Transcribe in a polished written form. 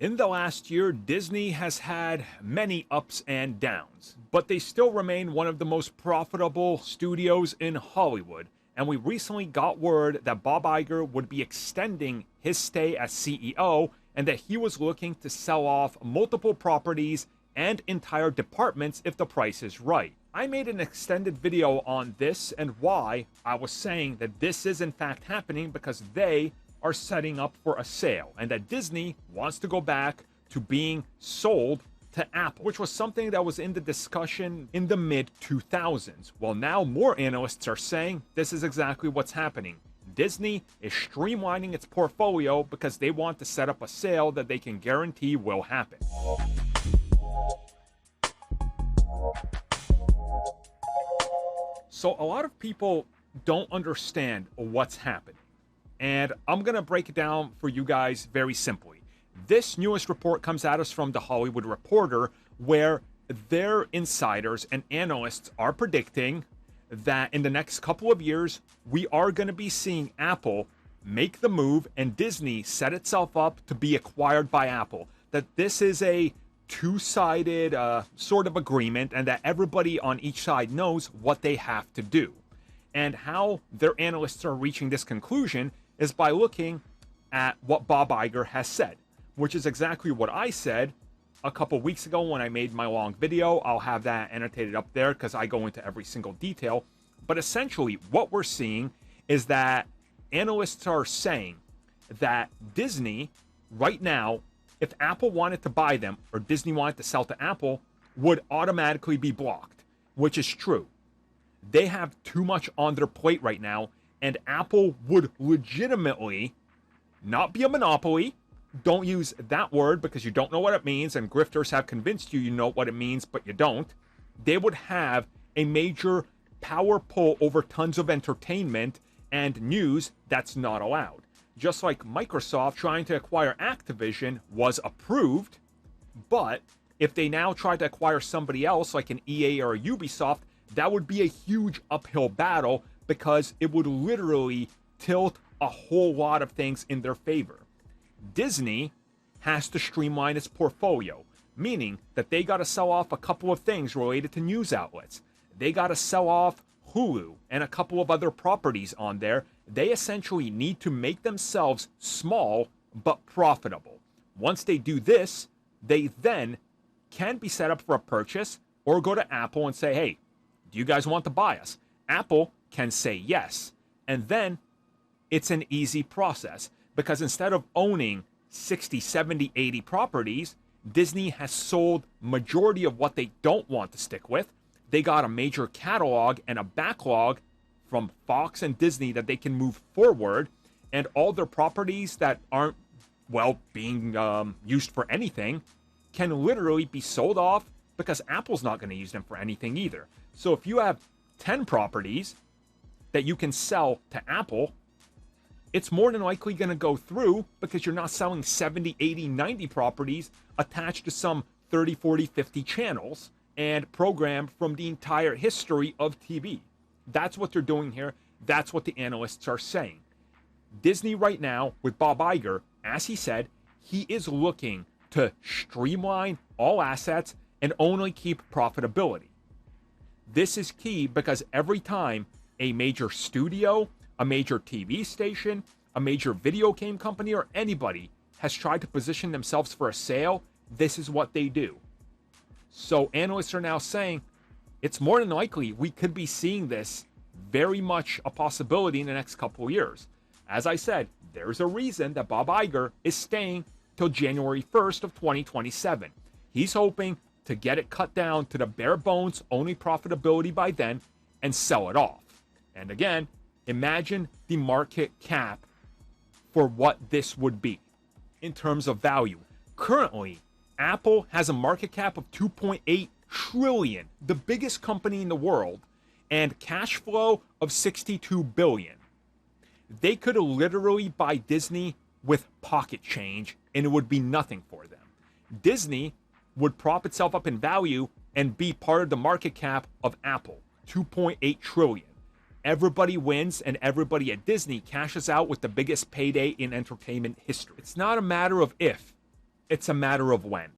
In the last year, Disney has had many ups and downs, but they still remain one of the most profitable studios in Hollywood. And we recently got word that Bob Iger would be extending his stay as CEO and that he was looking to sell off multiple properties and entire departments if the price is right. I made an extended video on this and why I was saying that this is in fact happening because they are setting up for a sale and that Disney wants to go back to being sold to Apple, which was something that was in the discussion in the mid-2000s. Well, now more analysts are saying this is exactly what's happening. Disney is streamlining its portfolio because they want to set up a sale that they can guarantee will happen. So a lot of people don't understand what's happening. And I'm going to break it down for you guys very simply. This newest report comes at us from The Hollywood Reporter, where their insiders and analysts are predicting that in the next couple of years, we are going to be seeing Apple make the move and Disney set itself up to be acquired by Apple. That this is a two-sided sort of agreement and that everybody on each side knows what they have to do. And how their analysts are reaching this conclusion is by looking at what Bob Iger has said, which is exactly what I said a couple weeks ago when I made my long video. I'll have that annotated up there because I go into every single detail. But essentially, what we're seeing is that analysts are saying that Disney, right now, if Apple wanted to buy them or Disney wanted to sell to Apple, would automatically be blocked, which is true. They have too much on their plate right now, and Apple would legitimately not be a monopoly. Don't use that word because you don't know what it means, and grifters have convinced you you know what it means, but you don't. They would have a major power pull over tons of entertainment and news that's not allowed. Just like Microsoft trying to acquire Activision was approved, but if they now try to acquire somebody else like an EA or a Ubisoft, that would be a huge uphill battle because it would literally tilt a whole lot of things in their favor. Disney has to streamline its portfolio, meaning that they got to sell off a couple of things related to news outlets. They got to sell off Hulu and a couple of other properties on there. They essentially need to make themselves small but profitable. Once they do this, they then can be set up for a purchase or go to Apple and say, hey, do you guys want to buy us? Apple can say yes. And then it's an easy process because instead of owning 60, 70, 80 properties, Disney has sold majority of what they don't want to stick with. They got a major catalog and a backlog from Fox and Disney that they can move forward, and all their properties that aren't, well, being used for anything can literally be sold off because Apple's not going to use them for anything either. So if you have 10 properties that you can sell to Apple, it's more than likely going to go through because you're not selling 70, 80, 90 properties attached to some 30, 40, 50 channels and programmed from the entire history of TV. That's what they're doing here. That's what the analysts are saying. Disney right now, with Bob Iger, as he said, he is looking to streamline all assets and only keep profitability. This is key because every time a major studio, a major TV station, a major video game company, or anybody has tried to position themselves for a sale, this is what they do. So analysts are now saying it's more than likely we could be seeing this very much a possibility in the next couple of years. As I said, there's a reason that Bob Iger is staying till January 1st of 2027. He's hoping to get it cut down to the bare bones, only profitability by then, and sell it off. And again, imagine the market cap for what this would be in terms of value. Currently, Apple has a market cap of 2.8 trillion, the biggest company in the world, and cash flow of 62 billion. They could literally buy Disney with pocket change and it would be nothing for them. Disney would prop itself up in value and be part of the market cap of Apple, 2.8 trillion. Everybody wins and everybody at Disney cashes out with the biggest payday in entertainment history. It's not a matter of if, It's a matter of when.